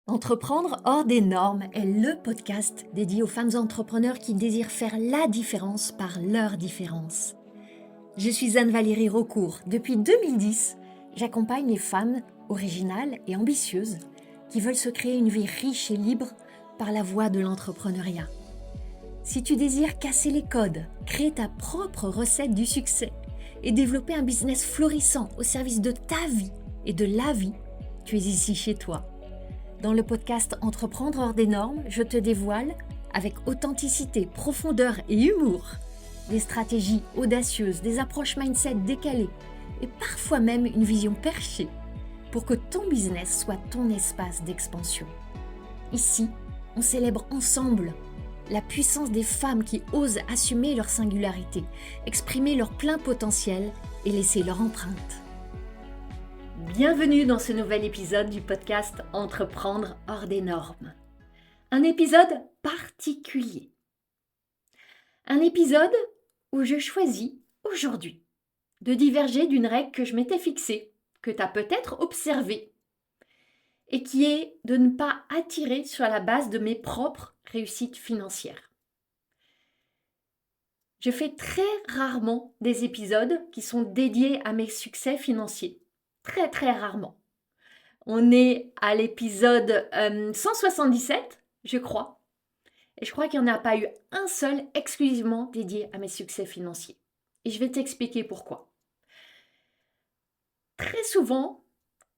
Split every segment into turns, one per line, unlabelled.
Entreprendre hors des normes est le podcast dédié aux femmes entrepreneurs qui désirent faire la différence par leur différence. Je suis Anne-Valérie Raucourt. Depuis 2010, j'accompagne les femmes originales et ambitieuses qui veulent se créer une vie riche et libre par la voie de l'entrepreneuriat. Si tu désires casser les codes, créer ta propre recette du succès et développer un business florissant au service de ta vie et de la vie, tu es ici chez toi. Dans le podcast Entreprendre hors des normes, je te dévoile, avec authenticité, profondeur et humour, des stratégies audacieuses, des approches mindset décalées et parfois même une vision perchée pour que ton business soit ton espace d'expansion. Ici, on célèbre ensemble la puissance des femmes qui osent assumer leur singularité, exprimer leur plein potentiel et laisser leur empreinte. Bienvenue dans ce nouvel épisode du podcast Entreprendre hors des normes. Un épisode particulier. Un épisode où je choisis aujourd'hui de diverger d'une règle que je m'étais fixée, que tu as peut-être observée, et qui est de ne pas attirer sur la base de mes propres réussites financières. Je fais très rarement des épisodes qui sont dédiés à mes succès financiers. Très très rarement. On est à l'épisode 177, je crois. Et je crois qu'il n'y en a pas eu un seul exclusivement dédié à mes succès financiers. Et je vais t'expliquer pourquoi. Très souvent,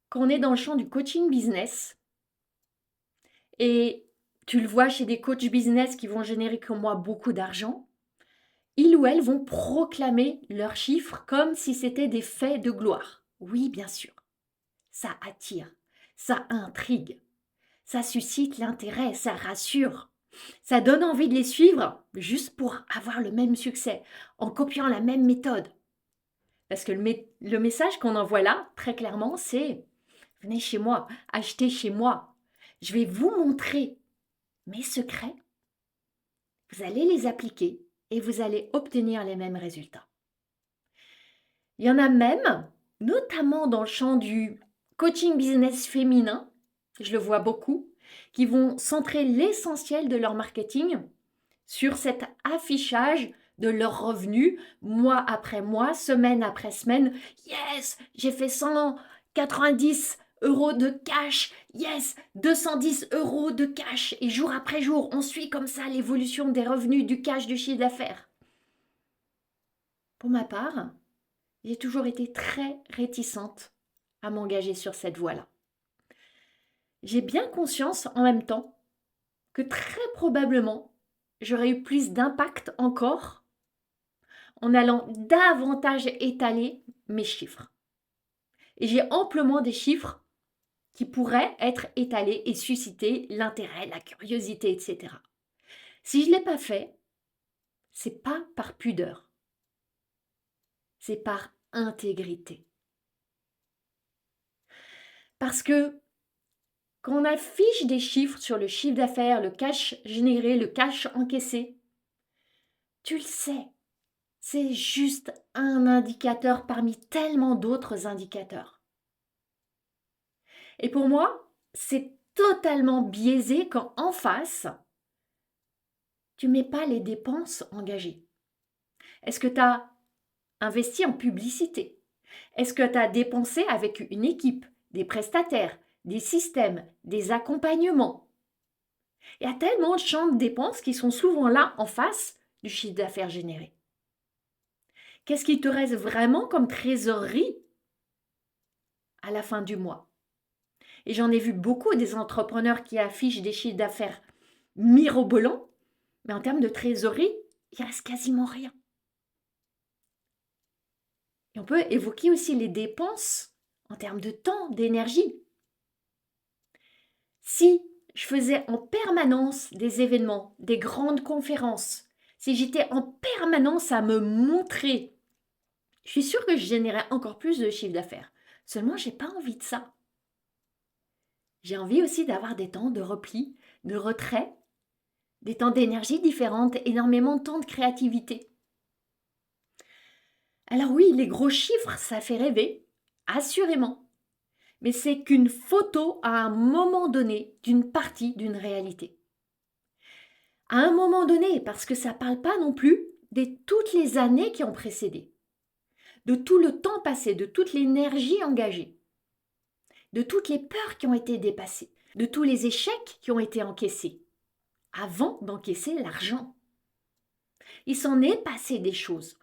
quand on est dans le champ du coaching business, et tu le vois chez des coachs business qui vont générer comme moi beaucoup d'argent, ils ou elles vont proclamer leurs chiffres comme si c'était des faits de gloire. Oui, bien sûr. Ça attire, ça intrigue, ça suscite l'intérêt, ça rassure. Ça donne envie de les suivre juste pour avoir le même succès, en copiant la même méthode. Parce que le message qu'on envoie là, très clairement, c'est « Venez chez moi, achetez chez moi. Je vais vous montrer mes secrets. Vous allez les appliquer et vous allez obtenir les mêmes résultats. » Il y en a même, notamment dans le champ du coaching business féminin, je le vois beaucoup, qui vont centrer l'essentiel de leur marketing sur cet affichage de leurs revenus, mois après mois, semaine après semaine. Yes, j'ai fait 190 euros de cash. Yes, 210 euros de cash. Et jour après jour, on suit comme ça l'évolution des revenus, du cash, du chiffre d'affaires. Pour ma part, j'ai toujours été très réticente à m'engager sur cette voie-là. J'ai bien conscience en même temps que très probablement, j'aurais eu plus d'impact encore en allant davantage étaler mes chiffres. Et j'ai amplement des chiffres qui pourraient être étalés et susciter l'intérêt, la curiosité, etc. Si je ne l'ai pas fait, c'est pas par pudeur, c'est par intégrité. Parce que quand on affiche des chiffres sur le chiffre d'affaires, le cash généré, le cash encaissé, tu le sais, c'est juste un indicateur parmi tellement d'autres indicateurs. Et pour moi, c'est totalement biaisé quand en face, tu ne mets pas les dépenses engagées. Est-ce que tu as investi en publicité? Est-ce que tu as dépensé avec une équipe, des prestataires, des systèmes, des accompagnements? Il y a tellement de champs de dépenses qui sont souvent là en face du chiffre d'affaires généré. Qu'est-ce qui te reste vraiment comme trésorerie à la fin du mois? Et j'en ai vu beaucoup des entrepreneurs qui affichent des chiffres d'affaires mirobolants, mais en termes de trésorerie, il reste quasiment rien. Et on peut évoquer aussi les dépenses en termes de temps, d'énergie. Si je faisais en permanence des événements, des grandes conférences, si j'étais en permanence à me montrer, je suis sûre que je générais encore plus de chiffre d'affaires. Seulement, je n'ai pas envie de ça. J'ai envie aussi d'avoir des temps de repli, de retrait, des temps d'énergie différentes, énormément de temps de créativité. Alors oui, les gros chiffres, ça fait rêver, assurément. mais c'est qu'une photo à un moment donné d'une partie d'une réalité. À un moment donné, parce que ça ne parle pas non plus de toutes les années qui ont précédé, de tout le temps passé, de toute l'énergie engagée, de toutes les peurs qui ont été dépassées, de tous les échecs qui ont été encaissés, avant d'encaisser l'argent. Il s'en est passé des choses.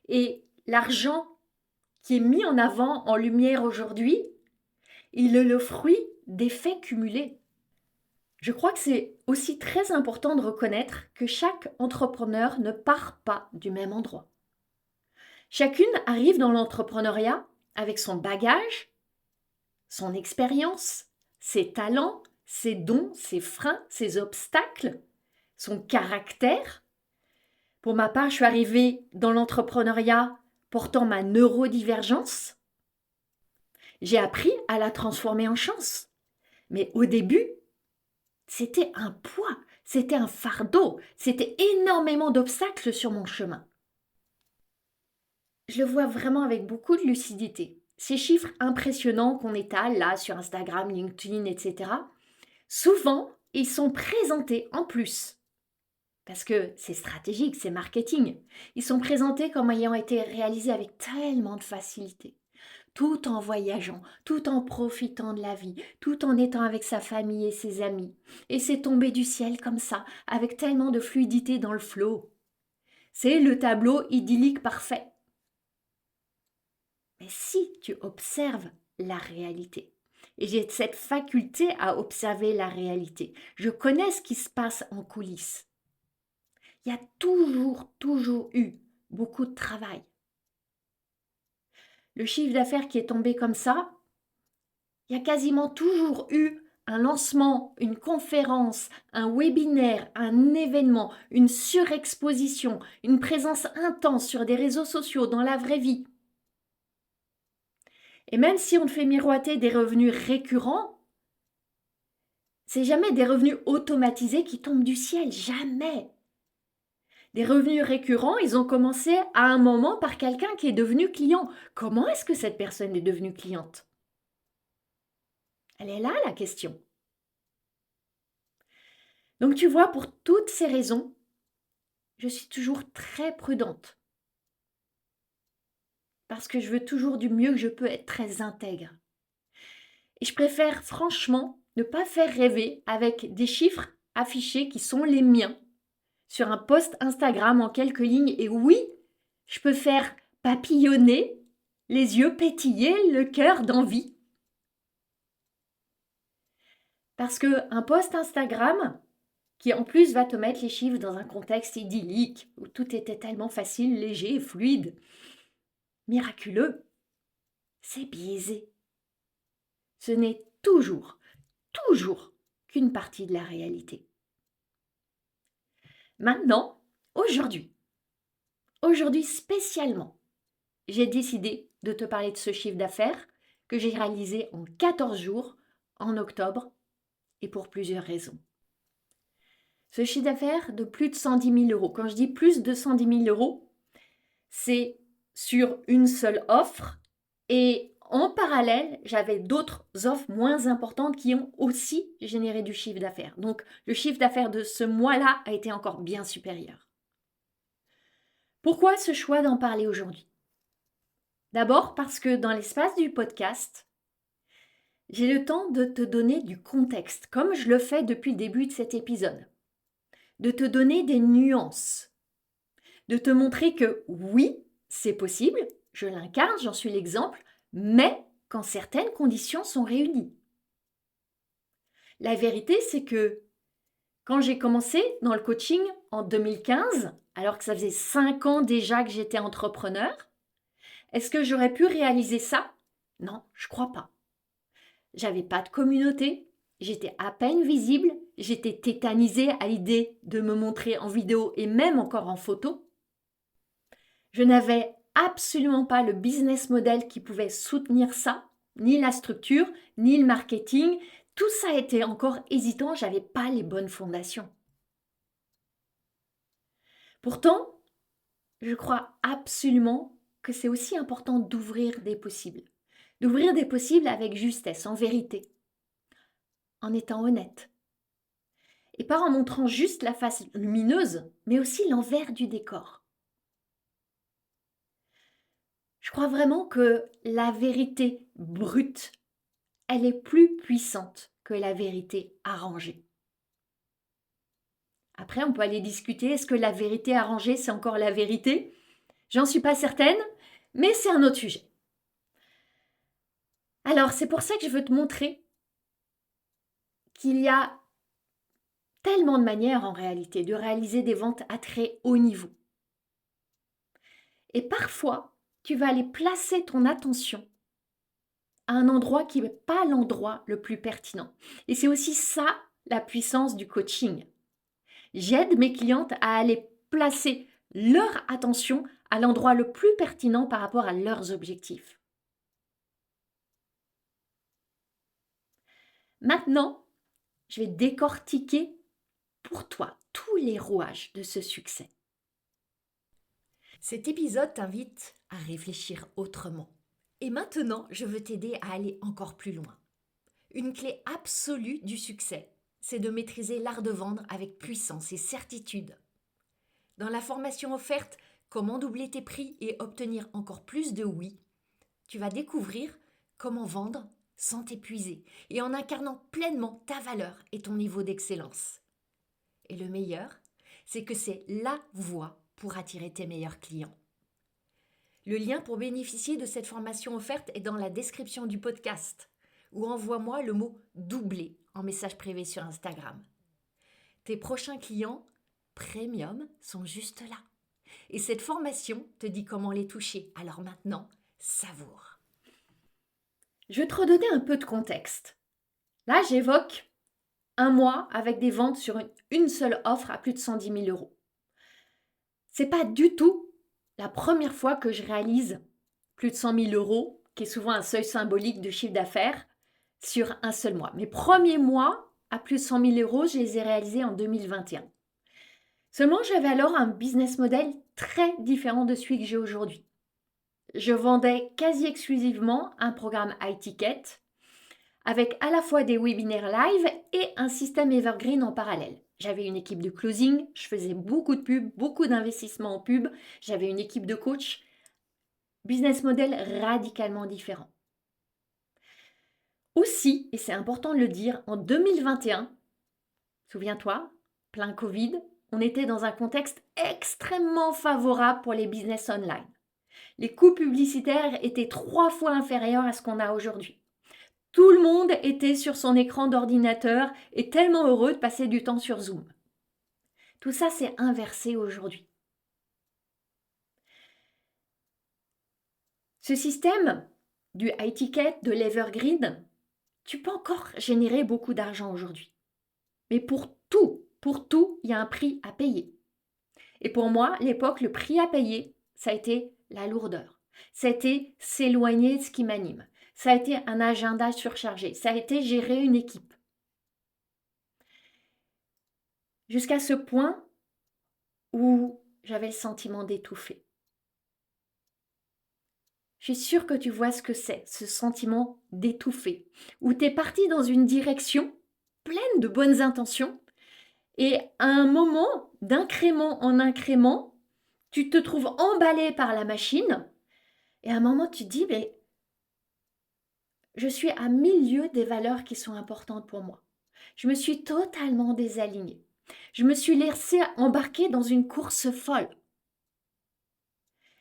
Et l'argent qui est mis en avant, en lumière aujourd'hui, il est le fruit des faits cumulés. Je crois que c'est aussi très important de reconnaître que chaque entrepreneur ne part pas du même endroit. Chacune arrive dans l'entrepreneuriat avec son bagage, son expérience, ses talents, ses dons, ses freins, ses obstacles, son caractère. Pour ma part, je suis arrivée dans l'entrepreneuriat portant ma neurodivergence. J'ai appris à la transformer en chance. Mais au début, c'était un poids, c'était un fardeau, c'était énormément d'obstacles sur mon chemin. Je le vois vraiment avec beaucoup de lucidité. Ces chiffres impressionnants qu'on étale là sur Instagram, LinkedIn, etc., souvent, ils sont présentés en plus. Parce que c'est stratégique, c'est marketing. Ils sont présentés comme ayant été réalisés avec tellement de facilité, tout en voyageant, tout en profitant de la vie, tout en étant avec sa famille et ses amis. Et c'est tombé du ciel comme ça, avec tellement de fluidité dans le flot. C'est le tableau idyllique parfait. Mais si tu observes la réalité, et j'ai cette faculté à observer la réalité, je connais ce qui se passe en coulisses. Il y a toujours eu beaucoup de travail. Le chiffre d'affaires qui est tombé comme ça, il y a quasiment toujours eu un lancement, une conférence, un webinaire, un événement, une surexposition, une présence intense sur des réseaux sociaux dans la vraie vie. Et même si on fait miroiter des revenus récurrents, c'est jamais des revenus automatisés qui tombent du ciel, jamais. Des revenus récurrents, ils ont commencé à un moment par quelqu'un qui est devenu client. Comment est-ce que cette personne est devenue cliente? Elle est là la question. Donc tu vois, pour toutes ces raisons, je suis toujours très prudente. Parce que je veux toujours du mieux que je peux être très intègre. Et je préfère franchement ne pas faire rêver avec des chiffres affichés qui sont les miens sur un post Instagram en quelques lignes. Et oui, je peux faire papillonner les yeux, pétiller le cœur d'envie. Parce qu'un post Instagram, qui en plus va te mettre les chiffres dans un contexte idyllique, où tout était tellement facile, léger, fluide, miraculeux, c'est biaisé. Ce n'est toujours qu'une partie de la réalité. Maintenant, aujourd'hui spécialement, j'ai décidé de te parler de ce chiffre d'affaires que j'ai réalisé en 14 jours en octobre et pour plusieurs raisons. Ce chiffre d'affaires de plus de 110 000 euros, quand je dis plus de 110 000 euros, c'est sur une seule offre et en parallèle, j'avais d'autres offres moins importantes qui ont aussi généré du chiffre d'affaires. Donc, le chiffre d'affaires de ce mois-là a été encore bien supérieur. Pourquoi ce choix d'en parler aujourd'hui? D'abord parce que dans l'espace du podcast, j'ai le temps de te donner du contexte, comme je le fais depuis le début de cet épisode. De te donner des nuances. De te montrer que oui, c'est possible, je l'incarne, j'en suis l'exemple, mais quand certaines conditions sont réunies. La vérité, c'est que quand j'ai commencé dans le coaching en 2015, alors que ça faisait 5 ans déjà que j'étais entrepreneur, est-ce que j'aurais pu réaliser ça? Non, je crois pas. J'avais pas de communauté, j'étais à peine visible, j'étais tétanisée à l'idée de me montrer en vidéo et même encore en photo. Je n'avais absolument pas le business model qui pouvait soutenir ça, ni la structure, ni le marketing. Tout ça était encore hésitant, j'avais pas les bonnes fondations. Pourtant, je crois absolument que c'est aussi important d'ouvrir des possibles, d'ouvrir des possibles avec justesse, en vérité, en étant honnête. Et pas en montrant juste la face lumineuse, mais aussi l'envers du décor. Je crois vraiment que la vérité brute, elle est plus puissante que la vérité arrangée. Après, on peut aller discuter, est-ce que la vérité arrangée, c'est encore la vérité? J'en suis pas certaine, mais c'est un autre sujet. Alors, c'est pour ça que je veux te montrer qu'il y a tellement de manières en réalité de réaliser des ventes à très haut niveau. Et parfois, tu vas aller placer ton attention à un endroit qui n'est pas l'endroit le plus pertinent. Et c'est aussi ça la puissance du coaching. J'aide mes clientes à aller placer leur attention à l'endroit le plus pertinent par rapport à leurs objectifs. Maintenant, je vais décortiquer pour toi tous les rouages de ce succès.
Cet épisode t'invite à réfléchir autrement. Et maintenant, je veux t'aider à aller encore plus loin. Une clé absolue du succès, c'est de maîtriser l'art de vendre avec puissance et certitude. Dans la formation offerte Comment doubler tes prix et obtenir encore plus de oui, tu vas découvrir comment vendre sans t'épuiser et en incarnant pleinement ta valeur et ton niveau d'excellence. Et le meilleur, c'est que c'est la voie pour attirer tes meilleurs clients. Le lien pour bénéficier de cette formation offerte est dans la description du podcast ou envoie-moi le mot « doubler » en message privé sur Instagram. Tes prochains clients premium sont juste là. Et cette formation te dit comment les toucher. Alors maintenant, savoure.
Je vais te redonner un peu de contexte. Là, j'évoque un mois avec des ventes sur une seule offre à plus de 110 000 euros. C'est pas du tout la première fois que je réalise plus de 100 000 euros, qui est souvent un seuil symbolique de chiffre d'affaires, sur un seul mois. Mes premiers mois à plus de 100 000 euros, je les ai réalisés en 2021. Seulement, j'avais alors un business model très différent de celui que j'ai aujourd'hui. Je vendais quasi exclusivement un programme high ticket avec à la fois des webinaires live et un système evergreen en parallèle. J'avais une équipe de closing, je faisais beaucoup de pubs, beaucoup d'investissements en pub, j'avais une équipe de coach. Business model radicalement différent. Aussi, et c'est important de le dire, en 2021, souviens-toi, plein Covid, on était dans un contexte extrêmement favorable pour les business online. Les coûts publicitaires étaient 3 fois inférieurs à ce qu'on a aujourd'hui. Tout le monde était sur son écran d'ordinateur et tellement heureux de passer du temps sur Zoom. Tout ça s'est inversé aujourd'hui. Ce système du high ticket, de l'evergreen, tu peux encore générer beaucoup d'argent aujourd'hui. Mais pour tout, il y a un prix à payer. Et pour moi, l'époque, le prix à payer, ça a été la lourdeur. Ça a été s'éloigner de ce qui m'anime. Ça a été un agenda surchargé. Ça a été gérer une équipe. Jusqu'à ce point où j'avais le sentiment d'étouffer. Je suis sûre que tu vois ce que c'est, ce sentiment d'étouffer, où tu es parti dans une direction pleine de bonnes intentions, et à un moment, d'incrément en incrément, tu te trouves emballé par la machine, et à un moment, tu te dis, mais je suis à milieu des valeurs qui sont importantes pour moi. Je me suis totalement désalignée. Je me suis laissée embarquer dans une course folle.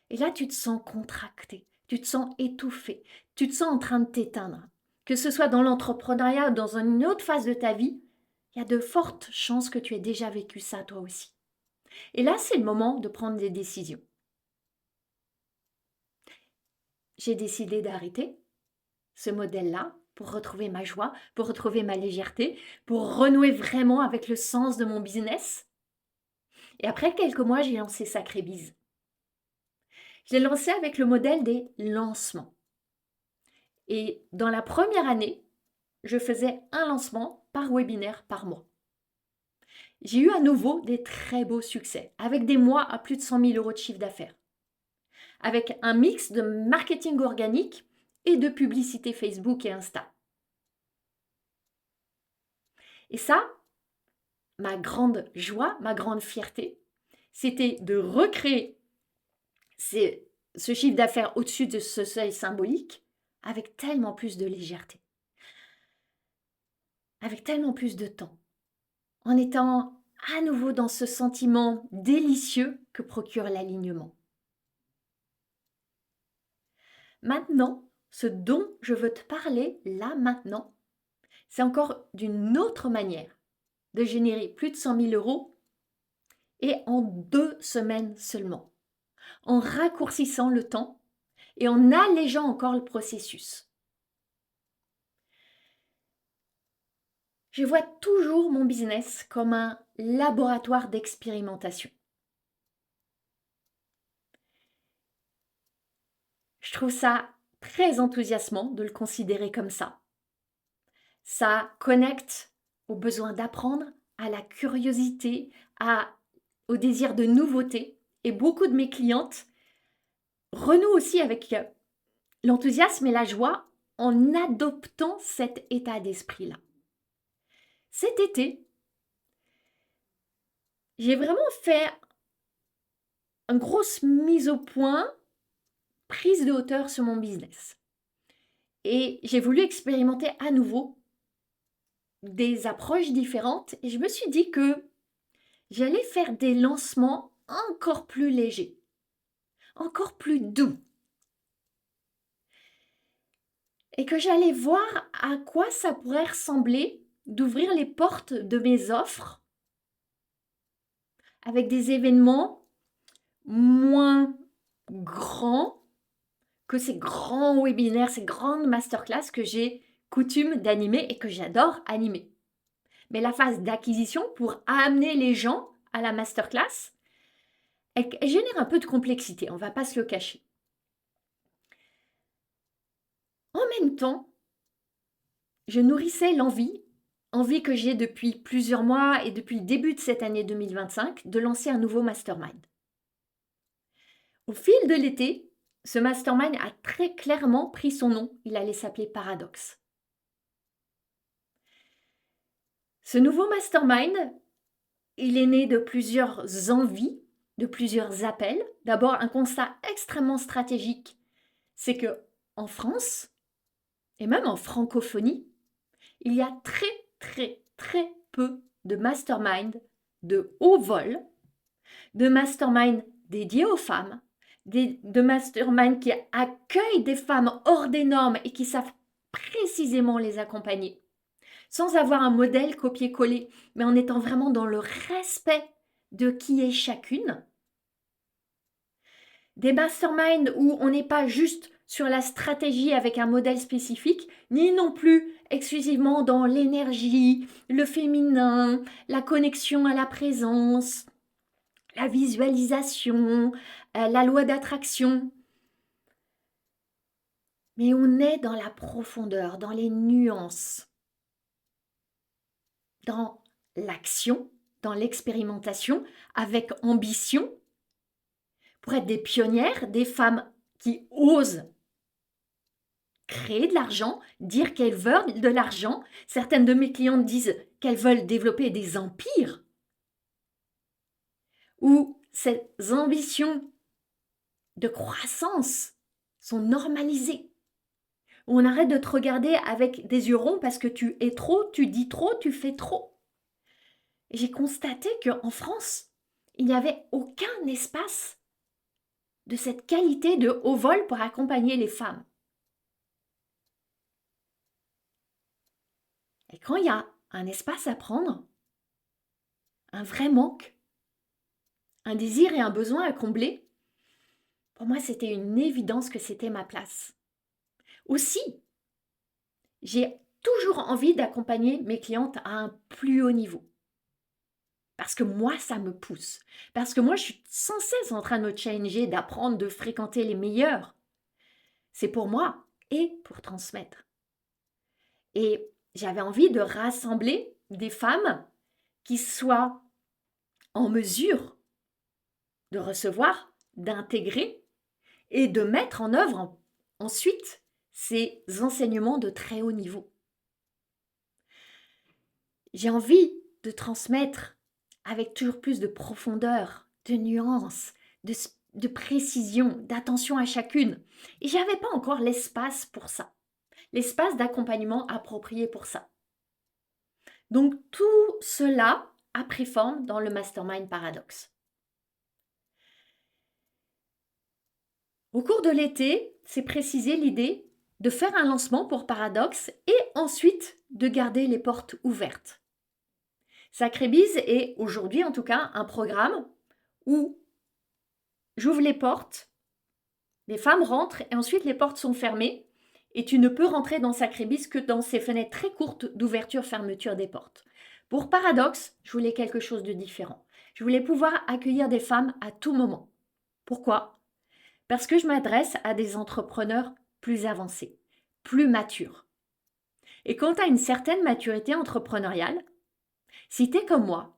Et là, tu te sens contracté, tu te sens étouffé, tu te sens en train de t'éteindre. Que ce soit dans l'entrepreneuriat ou dans une autre phase de ta vie, il y a de fortes chances que tu aies déjà vécu ça toi aussi. Et là, c'est le moment de prendre des décisions. J'ai décidé d'arrêter ce modèle-là pour retrouver ma joie, pour retrouver ma légèreté, pour renouer vraiment avec le sens de mon business. Et après quelques mois, j'ai lancé Sacré Bise. Je l'ai lancé avec le modèle des lancements. Et dans la première année, je faisais un lancement par webinaire par mois. J'ai eu à nouveau des très beaux succès, avec des mois à plus de 100 000 euros de chiffre d'affaires, avec un mix de marketing organique et de publicité Facebook et Insta. Et ça, ma grande joie, ma grande fierté, c'était de recréer ce chiffre d'affaires au-dessus de ce seuil symbolique avec tellement plus de légèreté, avec tellement plus de temps, en étant à nouveau dans ce sentiment délicieux que procure l'alignement. Maintenant, ce dont je veux te parler là maintenant, c'est encore d'une autre manière de générer plus de 100 000 euros et en 2 semaines seulement, en raccourcissant le temps et en allégeant encore le processus. Je vois toujours mon business comme un laboratoire d'expérimentation. Je trouve ça très enthousiasmant de le considérer comme ça. Ça connecte au besoin d'apprendre, à la curiosité, au désir de nouveauté. Et beaucoup de mes clientes renouent aussi avec l'enthousiasme et la joie en adoptant cet état d'esprit-là. Cet été, j'ai vraiment fait une grosse mise au point, prise de hauteur sur mon business. Et j'ai voulu expérimenter à nouveau des approches différentes et je me suis dit que j'allais faire des lancements encore plus légers, encore plus doux. Et que j'allais voir à quoi ça pourrait ressembler d'ouvrir les portes de mes offres avec des événements moins grands que ces grands webinaires, ces grandes masterclass que j'ai coutume d'animer et que j'adore animer. Mais la phase d'acquisition pour amener les gens à la masterclass, elle génère un peu de complexité, on ne va pas se le cacher. En même temps, je nourrissais l'envie que j'ai depuis plusieurs mois et depuis le début de cette année 2025 de lancer un nouveau mastermind. Au fil de l'été, ce mastermind a très clairement pris son nom, il allait s'appeler Paradoxe. Ce nouveau mastermind, il est né de plusieurs envies, de plusieurs appels. D'abord, un constat extrêmement stratégique, c'est que en France, et même en francophonie, il y a très peu de mastermind de haut vol, de mastermind dédiés aux femmes, de mastermind qui accueillent des femmes hors des normes et qui savent précisément les accompagner, sans avoir un modèle copié-collé, mais en étant vraiment dans le respect de qui est chacune. Des masterminds où on n'est pas juste sur la stratégie avec un modèle spécifique, ni non plus exclusivement dans l'énergie, le féminin, la connexion à la présence, la visualisation, la loi d'attraction. Mais on est dans la profondeur, dans les nuances, dans l'action, dans l'expérimentation, avec ambition, pour être des pionnières, des femmes qui osent créer de l'argent, dire qu'elles veulent de l'argent. Certaines de mes clientes disent qu'elles veulent développer des empires, où ces ambitions de croissance sont normalisées. Où on arrête de te regarder avec des yeux ronds parce que tu es trop, tu dis trop, tu fais trop. Et j'ai constaté qu'en France, il n'y avait aucun espace de cette qualité de haut vol pour accompagner les femmes. Et quand il y a un espace à prendre, un vrai manque, un désir et un besoin à combler, pour moi, c'était une évidence que c'était ma place. Aussi, j'ai toujours envie d'accompagner mes clientes à un plus haut niveau. Parce que moi, ça me pousse. Parce que moi, je suis sans cesse en train de me challenger, d'apprendre, de fréquenter les meilleurs. C'est pour moi et pour transmettre. Et j'avais envie de rassembler des femmes qui soient en mesure de recevoir, d'intégrer et de mettre en œuvre ensuite ces enseignements de très haut niveau. J'ai envie de transmettre avec toujours plus de profondeur, de nuances, de précision, d'attention à chacune. Et j'avais pas encore l'espace pour ça, l'espace d'accompagnement approprié pour ça. Donc tout cela a pris forme dans le Mastermind Paradoxe. Au cours de l'été, c'est précisé l'idée de faire un lancement pour Paradoxe et ensuite de garder les portes ouvertes. Sacré Bise est aujourd'hui en tout cas un programme où j'ouvre les portes, les femmes rentrent et ensuite les portes sont fermées et tu ne peux rentrer dans Sacré Bise que dans ces fenêtres très courtes d'ouverture-fermeture des portes. Pour Paradoxe, je voulais quelque chose de différent. Je voulais pouvoir accueillir des femmes à tout moment. Pourquoi ? Parce que je m'adresse à des entrepreneurs plus avancés, plus matures. Et quand tu as une certaine maturité entrepreneuriale, si tu es comme moi,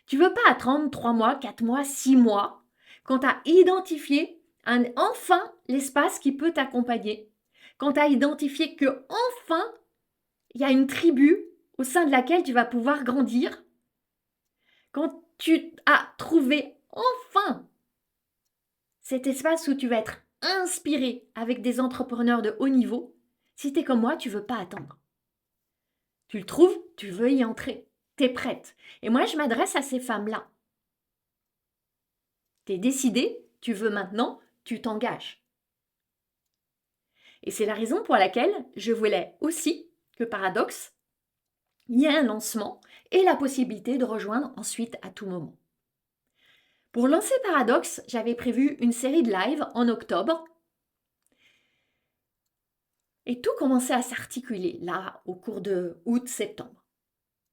tu ne veux pas attendre 3 mois, 4 mois, 6 mois, quand tu as identifié enfin l'espace qui peut t'accompagner, quand tu as identifié que enfin il y a une tribu au sein de laquelle tu vas pouvoir grandir, quand tu as trouvé enfin cet espace où tu vas être inspiré avec des entrepreneurs de haut niveau, si tu es comme moi, tu ne veux pas attendre. Tu le trouves, tu veux y entrer, tu es prête. Et moi, je m'adresse à ces femmes-là. Tu es décidé, tu veux maintenant, tu t'engages. Et c'est la raison pour laquelle je voulais aussi que Paradoxe, il y ait un lancement et la possibilité de rejoindre ensuite à tout moment. Pour lancer Paradoxe, j'avais prévu une série de lives en octobre. Et tout commençait à s'articuler là au cours de août-septembre.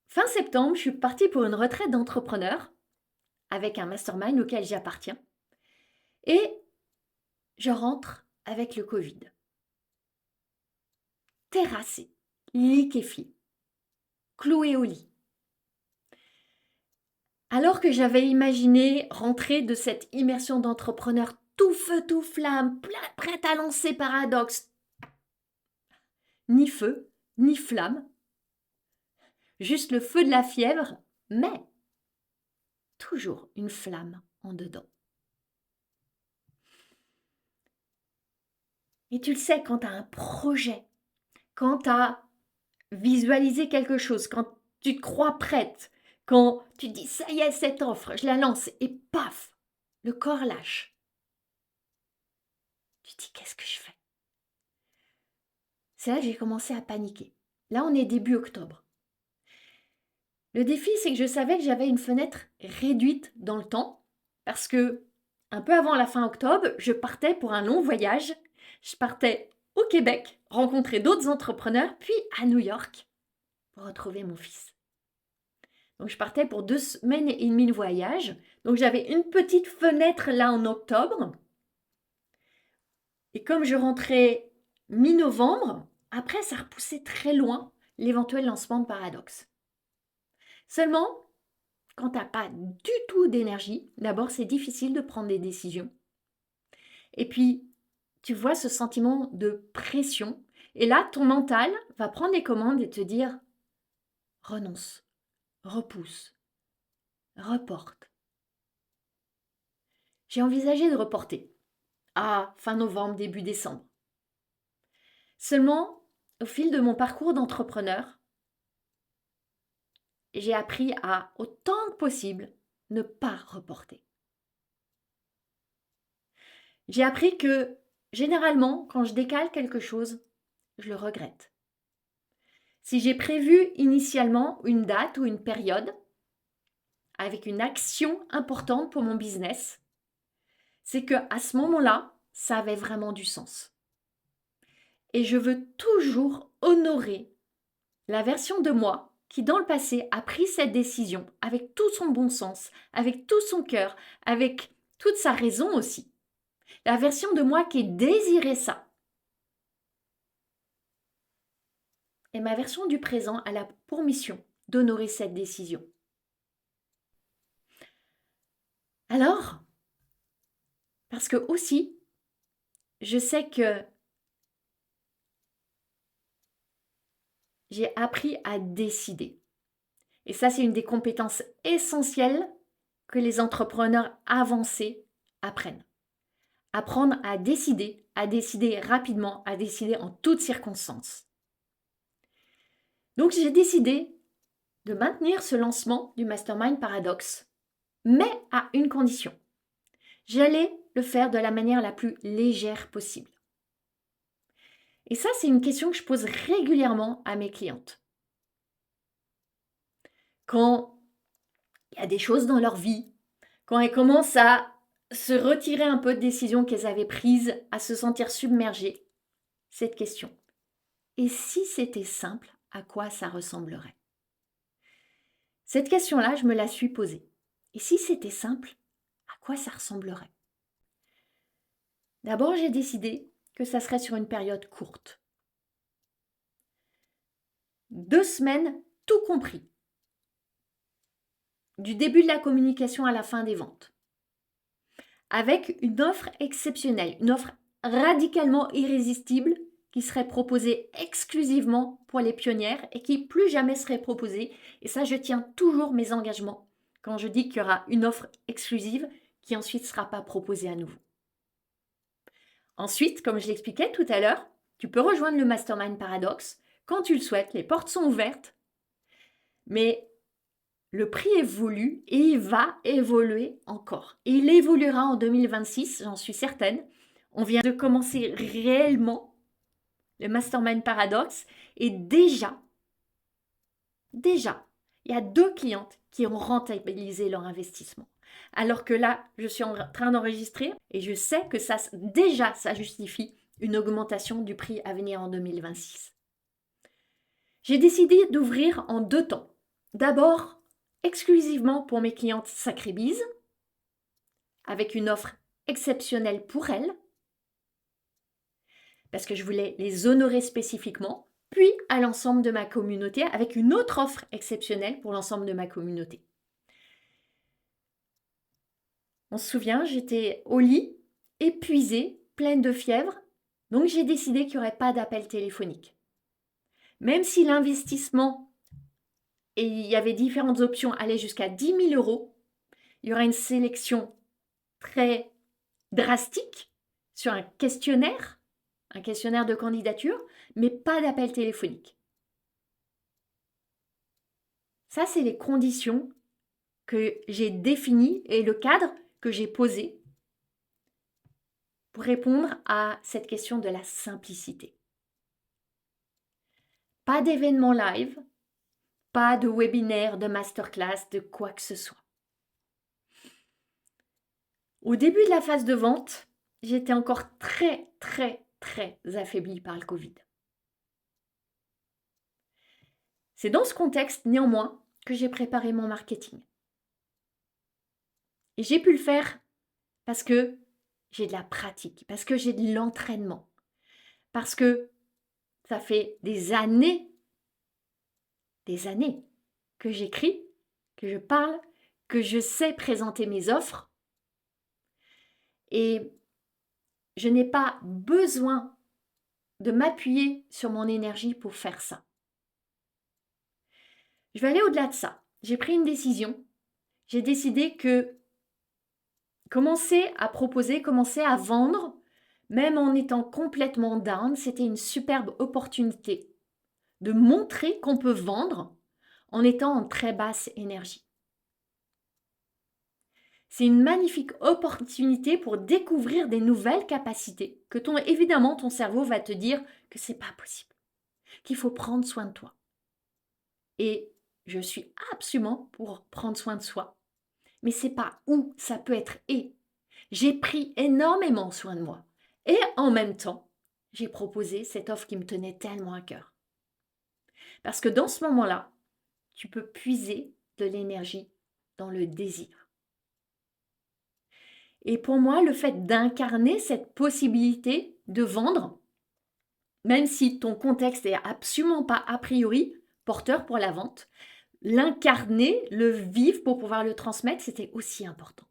Fin septembre, je suis partie pour une retraite d'entrepreneur avec un mastermind auquel j'appartiens. Et je rentre avec le Covid. Terrassée, liquéfiée, clouée au lit. Alors que j'avais imaginé rentrer de cette immersion d'entrepreneur tout feu, tout flamme, prête à lancer Paradoxe, ni feu, ni flamme, juste le feu de la fièvre, mais toujours une flamme en dedans. Et tu le sais, quand tu as un projet, quand tu as visualisé quelque chose, quand tu te crois prête, quand tu te dis ça y est, cette offre, je la lance et paf, le corps lâche. Tu te dis qu'est-ce que je fais ? C'est là que j'ai commencé à paniquer. Là, on est début octobre. Le défi, c'est que je savais que j'avais une fenêtre réduite dans le temps parce que un peu avant la fin octobre, je partais pour un long voyage. Je partais au Québec, rencontrer d'autres entrepreneurs, puis à New York pour retrouver mon fils. Donc je partais pour 2 semaines et demie de voyage. Donc j'avais une petite fenêtre là en octobre. Et comme je rentrais mi-novembre, après ça repoussait très loin l'éventuel lancement de Paradoxe. Seulement, quand tu n'as pas du tout d'énergie, d'abord c'est difficile de prendre des décisions. Et puis, tu vois ce sentiment de pression. Et là, ton mental va prendre les commandes et te dire renonce, repousse, reporte. J'ai envisagé de reporter à fin novembre, début décembre. Seulement, au fil de mon parcours d'entrepreneur, j'ai appris à, autant que possible, ne pas reporter. J'ai appris que, généralement, quand je décale quelque chose, je le regrette. Si j'ai prévu initialement une date ou une période avec une action importante pour mon business, c'est que à ce moment-là, ça avait vraiment du sens. Et je veux toujours honorer la version de moi qui, dans le passé, a pris cette décision avec tout son bon sens, avec tout son cœur, avec toute sa raison aussi. La version de moi qui désirait ça. Et ma version du présent, elle a pour mission d'honorer cette décision. Alors, parce que aussi, je sais que j'ai appris à décider. Et ça, c'est une des compétences essentielles que les entrepreneurs avancés apprennent. Apprendre à décider rapidement, à décider en toutes circonstances. Donc j'ai décidé de maintenir ce lancement du Mastermind Paradox, mais à une condition. J'allais le faire de la manière la plus légère possible. Et ça, c'est une question que je pose régulièrement à mes clientes. Quand il y a des choses dans leur vie, quand elles commencent à se retirer un peu de décisions qu'elles avaient prises, à se sentir submergées, cette question. Et si c'était simple, à quoi ça ressemblerait? Cette question-là, je me la suis posée. Et si c'était simple, à quoi ça ressemblerait? D'abord, j'ai décidé que ça serait sur une période courte. 2 semaines, tout compris. Du début de la communication à la fin des ventes. Avec une offre exceptionnelle, une offre radicalement irrésistible qui serait proposée exclusivement pour les pionnières et qui plus jamais serait proposée. Et ça, je tiens toujours mes engagements quand je dis qu'il y aura une offre exclusive qui ensuite ne sera pas proposée à nouveau. Ensuite, comme je l'expliquais tout à l'heure, tu peux rejoindre le Mastermind Paradox quand tu le souhaites, les portes sont ouvertes, mais le prix évolue et il va évoluer encore. Et il évoluera en 2026, j'en suis certaine. On vient de commencer réellement le Mastermind Paradox et déjà, il y a 2 clientes qui ont rentabilisé leur investissement. Alors que là, je suis en train d'enregistrer et je sais que ça justifie une augmentation du prix à venir en 2026. J'ai décidé d'ouvrir en 2 temps. D'abord, exclusivement pour mes clientes Sacré Bise, avec une offre exceptionnelle pour elles, parce que je voulais les honorer spécifiquement, puis à l'ensemble de ma communauté, avec une autre offre exceptionnelle pour l'ensemble de ma communauté. On se souvient, j'étais au lit, épuisée, pleine de fièvre, donc j'ai décidé qu'il n'y aurait pas d'appel téléphonique. Même si l'investissement, et il y avait différentes options, allait jusqu'à 10 000 euros, il y aura une sélection très drastique sur un questionnaire de candidature, mais pas d'appel téléphonique. Ça, c'est les conditions que j'ai définies et le cadre que j'ai posé pour répondre à cette question de la simplicité. Pas d'événement live, pas de webinaire, de masterclass, de quoi que ce soit. Au début de la phase de vente, j'étais encore très affaiblie par le Covid. C'est dans ce contexte, néanmoins, que j'ai préparé mon marketing. Et j'ai pu le faire parce que j'ai de la pratique, parce que j'ai de l'entraînement, parce que ça fait des années que j'écris, que je parle, que je sais présenter mes offres. Et je n'ai pas besoin de m'appuyer sur mon énergie pour faire ça. Je vais aller au-delà de ça. J'ai pris une décision. J'ai décidé que commencer à proposer, commencer à vendre, même en étant complètement down, c'était une superbe opportunité de montrer qu'on peut vendre en étant en très basse énergie. C'est une magnifique opportunité pour découvrir des nouvelles capacités que évidemment ton cerveau va te dire que c'est pas possible, qu'il faut prendre soin de toi. Et je suis absolument pour prendre soin de soi. Mais c'est pas où, ça peut être et. J'ai pris énormément soin de moi. Et en même temps, j'ai proposé cette offre qui me tenait tellement à cœur. Parce que dans ce moment-là, tu peux puiser de l'énergie dans le désir. Et pour moi, le fait d'incarner cette possibilité de vendre, même si ton contexte n'est absolument pas a priori porteur pour la vente, l'incarner, le vivre pour pouvoir le transmettre, c'était aussi important.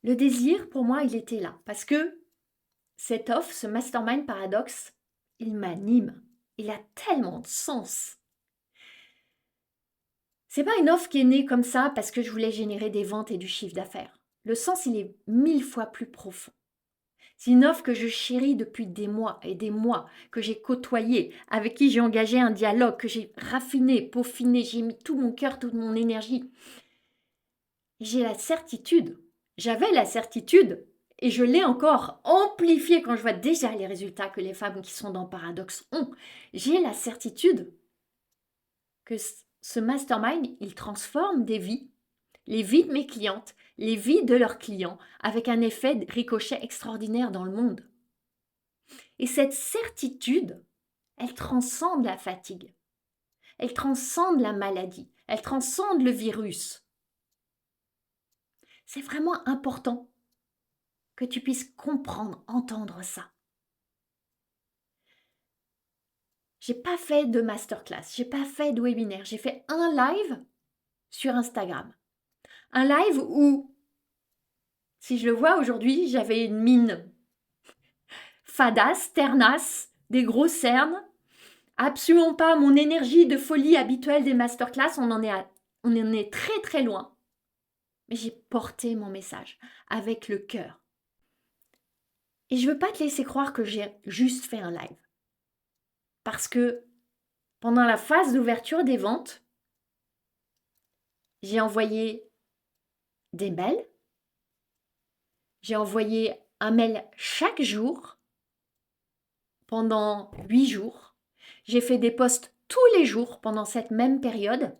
Le désir, pour moi, il était là parce que Cette offre, ce mastermind paradoxe, il m'anime. Il a tellement de sens. C'est pas une offre qui est née comme ça parce que je voulais générer des ventes et du chiffre d'affaires. Le sens, il est 1000 fois plus profond. C'est une offre que je chéris depuis des mois et des mois, que j'ai côtoyée, avec qui j'ai engagé un dialogue, que j'ai raffiné, peaufiné, j'ai mis tout mon cœur, toute mon énergie. J'ai la certitude, j'avais la certitude, et je l'ai encore amplifiée quand je vois déjà les résultats que les femmes qui sont dans Paradoxe ont. J'ai la certitude que ce mastermind, il transforme des vies, les vies de mes clientes, les vies de leurs clients, avec un effet de ricochet extraordinaire dans le monde. Et cette certitude, elle transcende la fatigue, elle transcende la maladie, elle transcende le virus. C'est vraiment important que tu puisses comprendre, entendre ça. J'ai pas fait de masterclass, j'ai pas fait de webinaire, j'ai fait un live sur Instagram. Un live où, si je le vois aujourd'hui, j'avais une mine fadasse, ternasse, des gros cernes, absolument pas mon énergie de folie habituelle des masterclass, on en est très très loin. Mais j'ai porté mon message avec le cœur. Et je veux pas te laisser croire que j'ai juste fait un live. Parce que pendant la phase d'ouverture des ventes, j'ai envoyé des mails. J'ai envoyé un mail chaque jour pendant 8 jours. J'ai fait des posts tous les jours pendant cette même période.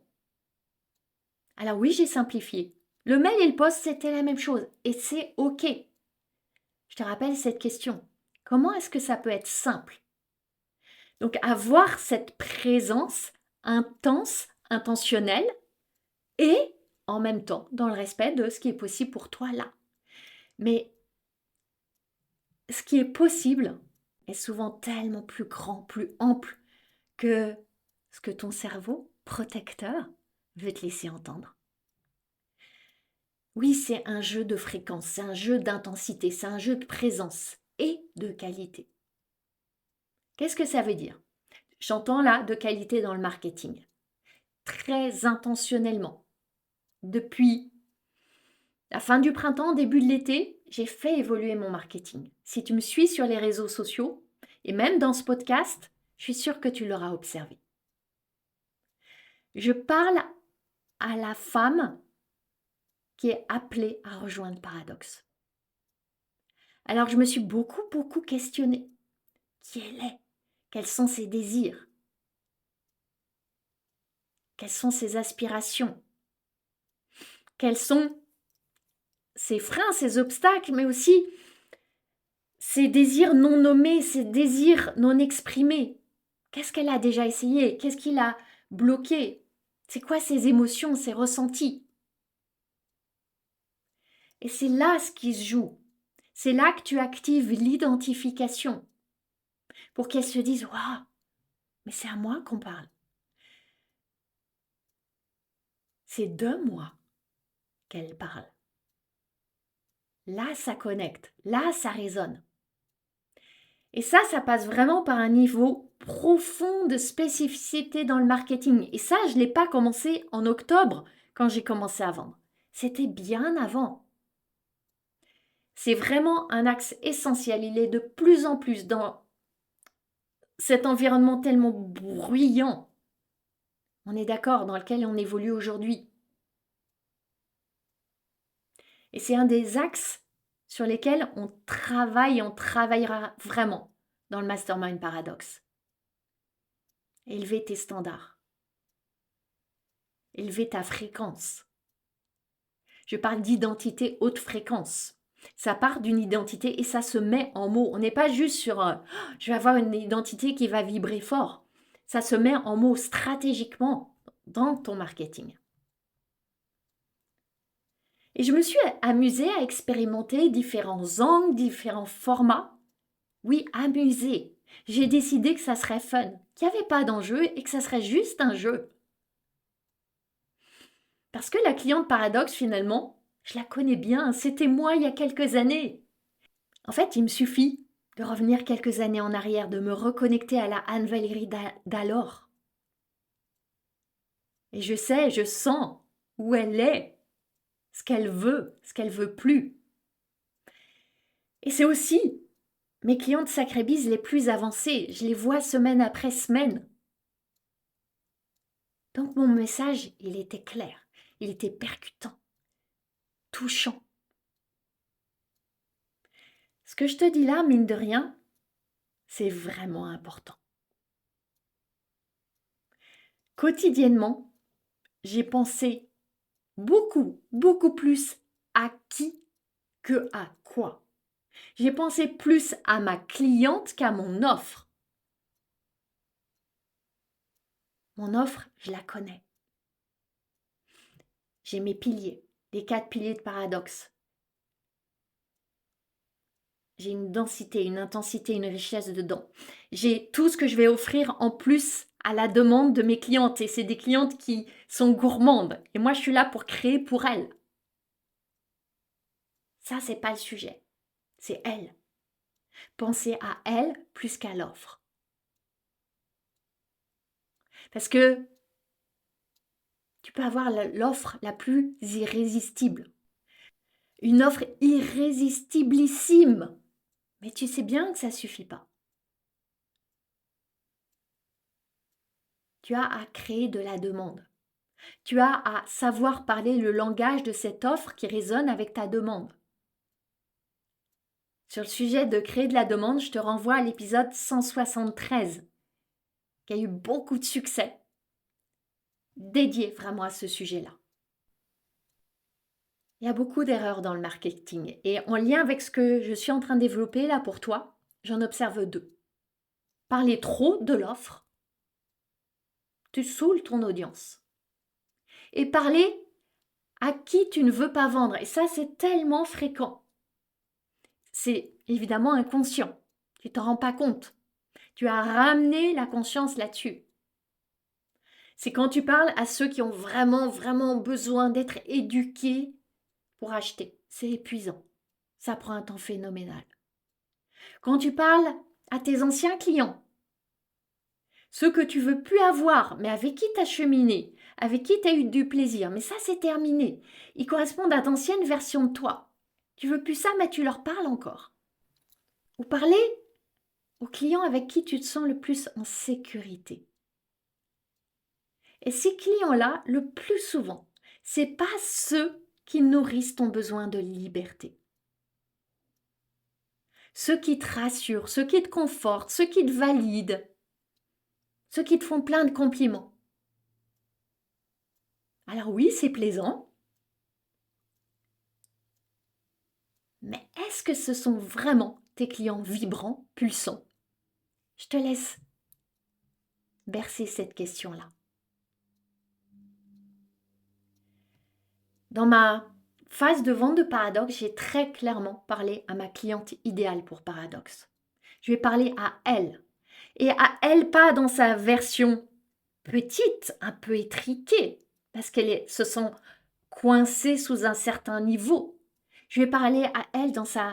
Alors oui, j'ai simplifié. Le mail et le post, c'était la même chose. Et c'est OK. Je te rappelle cette question. Comment est-ce que ça peut être simple? Donc avoir cette présence intense, intentionnelle, et en même temps dans le respect de ce qui est possible pour toi là. Mais ce qui est possible est souvent tellement plus grand, plus ample que ce que ton cerveau protecteur veut te laisser entendre. Oui, c'est un jeu de fréquence, c'est un jeu d'intensité, c'est un jeu de présence et de qualité. Qu'est-ce que ça veut dire? J'entends là de qualité dans le marketing. Très intentionnellement. Depuis la fin du printemps, début de l'été, j'ai fait évoluer mon marketing. Si tu me suis sur les réseaux sociaux, et même dans ce podcast, je suis sûre que tu l'auras observé. Je parle à la femme qui est appelée à rejoindre Paradoxe. Alors je me suis beaucoup questionnée. Qui elle est? Quels sont ses désirs? Quelles sont ses aspirations? Quels sont ses freins, ses obstacles, mais aussi ses désirs non nommés, ses désirs non exprimés? Qu'est-ce qu'elle a déjà essayé? Qu'est-ce qui l'a bloqué? C'est quoi ses émotions, ses ressentis? Et c'est là ce qui se joue. C'est là que tu actives l'identification pour qu'elle se dise « Waouh, mais c'est à moi qu'on parle. C'est de moi qu'elle parle. » Là, ça connecte. Là, ça résonne. Et ça passe vraiment par un niveau profond de spécificité dans le marketing. Et ça, je ne l'ai pas commencé en octobre quand j'ai commencé à vendre. C'était bien avant. C'est vraiment un axe essentiel. Il est de plus en plus dans cet environnement tellement bruyant. On est d'accord, dans lequel on évolue aujourd'hui. Et c'est un des axes sur lesquels on travaillera vraiment dans le Mastermind Paradoxe. Élever tes standards. Élever ta fréquence. Je parle d'identité haute fréquence. Ça part d'une identité et ça se met en mots. On n'est pas juste sur je vais avoir une identité qui va vibrer fort. Ça se met en mots stratégiquement dans ton marketing. Et je me suis amusée à expérimenter différents angles, différents formats. Oui, amusée. J'ai décidé que ça serait fun, qu'il n'y avait pas d'enjeu et que ça serait juste un jeu. Parce que la cliente paradoxe, finalement, je la connais bien, c'était moi il y a quelques années. En fait, il me suffit de revenir quelques années en arrière, de me reconnecter à la Anne-Valérie d'alors. Et je sais, je sens où elle est, ce qu'elle veut plus. Et c'est aussi mes clientes Sacré-Bise les plus avancées. Je les vois semaine après semaine. Donc mon message, il était clair, il était percutant, touchant. Ce que je te dis là, mine de rien, c'est vraiment important. Quotidiennement, j'ai pensé beaucoup plus à qui que à quoi. J'ai pensé plus à ma cliente qu'à mon offre. Mon offre, je la connais. J'ai mes piliers, les 4 piliers de paradoxe. J'ai une densité, une intensité, une richesse dedans. J'ai tout ce que je vais offrir en plus à la demande de mes clientes. Et c'est des clientes qui sont gourmandes. Et moi, je suis là pour créer pour elles. Ça, c'est pas le sujet. C'est elles. Pensez à elles plus qu'à l'offre. Parce que tu peux avoir l'offre la plus irrésistible. Une offre irrésistiblissime. Mais tu sais bien que ça ne suffit pas. Tu as à créer de la demande. Tu as à savoir parler le langage de cette offre qui résonne avec ta demande. Sur le sujet de créer de la demande, je te renvoie à l'épisode 173, qui a eu beaucoup de succès, dédié vraiment à ce sujet-là. Il y a beaucoup d'erreurs dans le marketing et en lien avec ce que je suis en train de développer là pour toi, j'en observe 2. Parler trop de l'offre, tu saoules ton audience. Et parler à qui tu ne veux pas vendre. Et ça, c'est tellement fréquent. C'est évidemment inconscient. Tu t'en rends pas compte. Tu as ramené la conscience là-dessus. C'est quand tu parles à ceux qui ont vraiment besoin d'être éduqués pour acheter. C'est épuisant. Ça prend un temps phénoménal. Quand tu parles à tes anciens clients, ceux que tu veux plus avoir, mais avec qui tu as cheminé, avec qui tu as eu du plaisir, mais ça c'est terminé. Ils correspondent à d'anciennes versions de toi. Tu veux plus ça, mais tu leur parles encore. Ou parler aux clients avec qui tu te sens le plus en sécurité. Et ces clients-là, le plus souvent, c'est pas ceux qui nourrissent ton besoin de liberté. Ceux qui te rassurent, ceux qui te confortent, ceux qui te valident, ceux qui te font plein de compliments. Alors oui, c'est plaisant, mais est-ce que ce sont vraiment tes clients vibrants, pulsants? Je te laisse bercer cette question-là. Dans ma phase de vente de Paradoxe, j'ai très clairement parlé à ma cliente idéale pour Paradoxe. Je vais parler à elle. Et à elle, pas dans sa version petite, un peu étriquée, parce qu'elle se sent coincée sous un certain niveau. Je vais parler à elle dans sa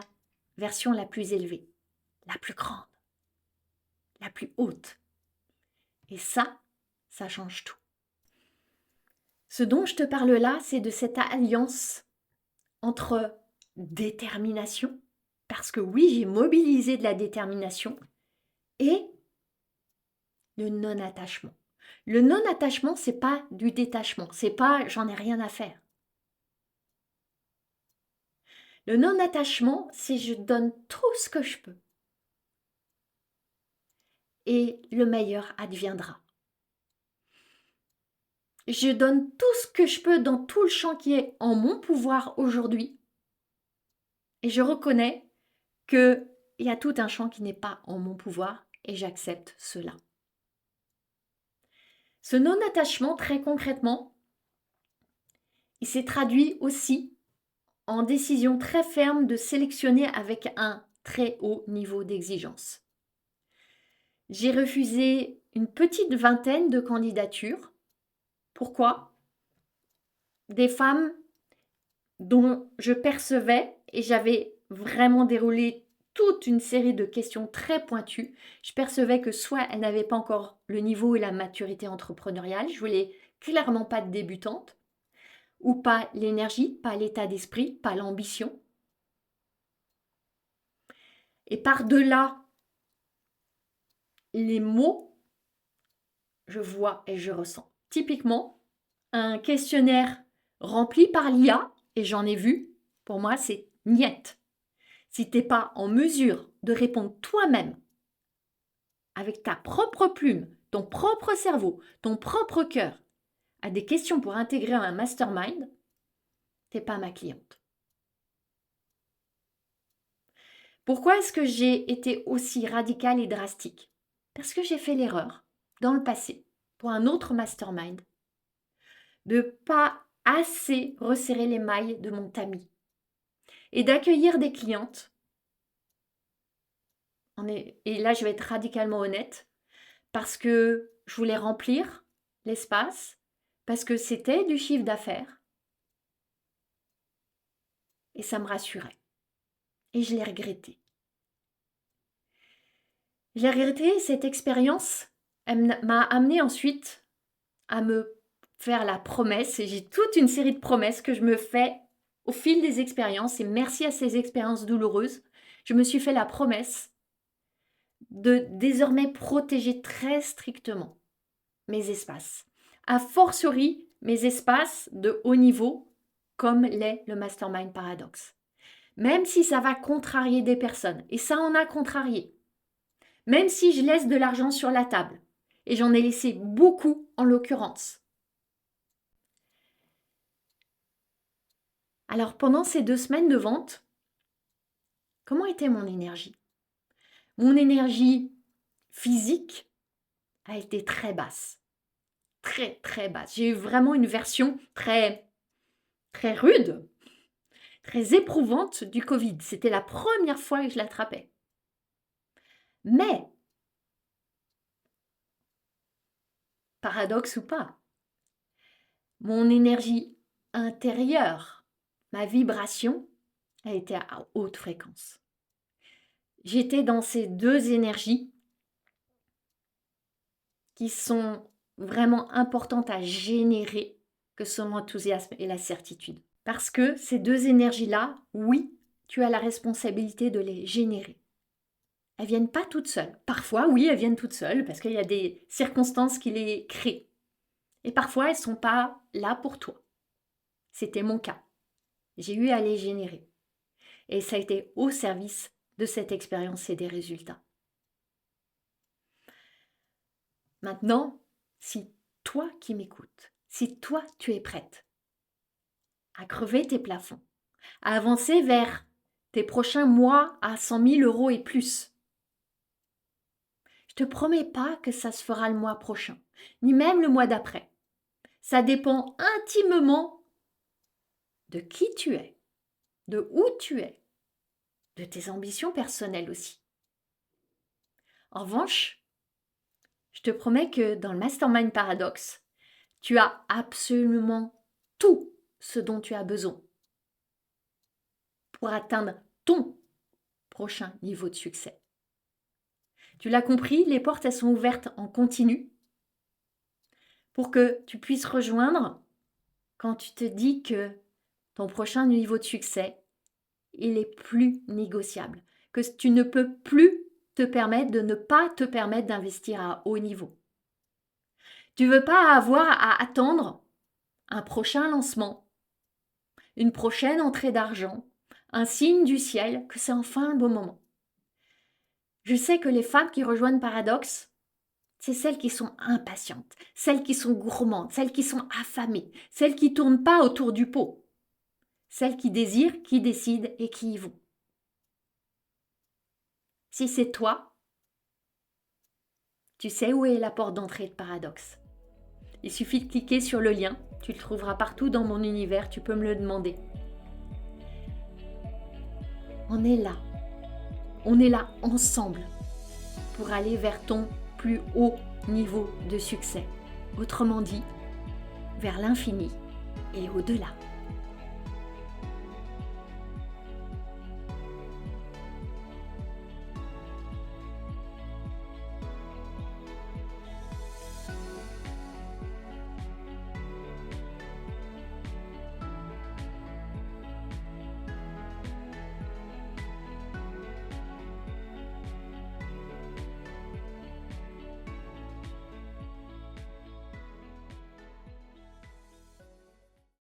version la plus élevée, la plus grande, la plus haute. Et ça change tout. Ce dont je te parle là, c'est de cette alliance entre détermination, parce que oui, j'ai mobilisé de la détermination, et le non-attachement. Le non-attachement, c'est pas du détachement, c'est pas j'en ai rien à faire. Le non-attachement, c'est je donne tout ce que je peux. Et le meilleur adviendra. Je donne tout ce que je peux dans tout le champ qui est en mon pouvoir aujourd'hui. Et je reconnais qu'il y a tout un champ qui n'est pas en mon pouvoir et j'accepte cela. Ce non-attachement, très concrètement, il s'est traduit aussi en décision très ferme de sélectionner avec un très haut niveau d'exigence. J'ai refusé une petite vingtaine de candidatures. Pourquoi? Des femmes dont je percevais, et j'avais vraiment déroulé toute une série de questions très pointues. Je percevais que soit elle n'avait pas encore le niveau et la maturité entrepreneuriale, je voulais clairement pas de débutante, ou pas l'énergie, pas l'état d'esprit, pas l'ambition. Et par-delà les mots, je vois et je ressens. Typiquement, un questionnaire rempli par l'IA, et j'en ai vu, pour moi c'est niet. Si tu n'es pas en mesure de répondre toi-même, avec ta propre plume, ton propre cerveau, ton propre cœur, à des questions pour intégrer un mastermind, tu n'es pas ma cliente. Pourquoi est-ce que j'ai été aussi radicale et drastique? Parce que j'ai fait l'erreur, dans le passé, pour un autre mastermind, de pas assez resserrer les mailles de mon tamis et d'accueillir des clientes. Et là, je vais être radicalement honnête, parce que je voulais remplir l'espace, parce que c'était du chiffre d'affaires, et ça me rassurait. Et je l'ai regretté. J'ai regretté cette expérience, elle m'a amené ensuite à me faire la promesse, et j'ai toute une série de promesses que je me fais au fil des expériences, et merci à ces expériences douloureuses, je me suis fait la promesse de désormais protéger très strictement mes espaces. A fortiori, mes espaces de haut niveau, comme l'est le Mastermind Paradoxe. Même si ça va contrarier des personnes, et ça en a contrarié. Même si je laisse de l'argent sur la table, et j'en ai laissé beaucoup en l'occurrence. Alors pendant ces 2 semaines de vente, comment était mon énergie? Mon énergie physique a été très basse. Très très basse. J'ai eu vraiment une version très rude, très éprouvante du Covid. C'était la première fois que je l'attrapais. Mais, paradoxe ou pas, mon énergie intérieure, ma vibration, a été à haute fréquence. J'étais dans ces 2 énergies qui sont vraiment importantes à générer, que sont l'enthousiasme et la certitude. Parce que ces 2 énergies-là, oui, tu as la responsabilité de les générer. Elles viennent pas toutes seules. Parfois, oui, elles viennent toutes seules parce qu'il y a des circonstances qui les créent. Et parfois, elles ne sont pas là pour toi. C'était mon cas. J'ai eu à les générer. Et ça a été au service de cette expérience et des résultats. Maintenant, si toi qui m'écoutes, si toi tu es prête à crever tes plafonds, à avancer vers tes prochains mois à 100 000 € et plus, je te promets pas que ça se fera le mois prochain, ni même le mois d'après. Ça dépend intimement de qui tu es, de où tu es, de tes ambitions personnelles aussi. En revanche, je te promets que dans le Mastermind Paradoxe, tu as absolument tout ce dont tu as besoin pour atteindre ton prochain niveau de succès. Tu l'as compris, les portes elles sont ouvertes en continu pour que tu puisses rejoindre quand tu te dis que ton prochain niveau de succès, il est plus négociable, que tu ne peux plus te permettre de ne pas te permettre d'investir à haut niveau. Tu ne veux pas avoir à attendre un prochain lancement, une prochaine entrée d'argent, un signe du ciel que c'est enfin le bon moment. Je sais que les femmes qui rejoignent Paradoxe, c'est celles qui sont impatientes, celles qui sont gourmandes, celles qui sont affamées, celles qui ne tournent pas autour du pot, celles qui désirent, qui décident et qui y vont. Si c'est toi, tu sais où est la porte d'entrée de Paradoxe. Il suffit de cliquer sur le lien, tu le trouveras partout dans mon univers, tu peux me le demander. On est là ensemble pour aller vers ton plus haut niveau de succès. Autrement dit, vers l'infini et au-delà.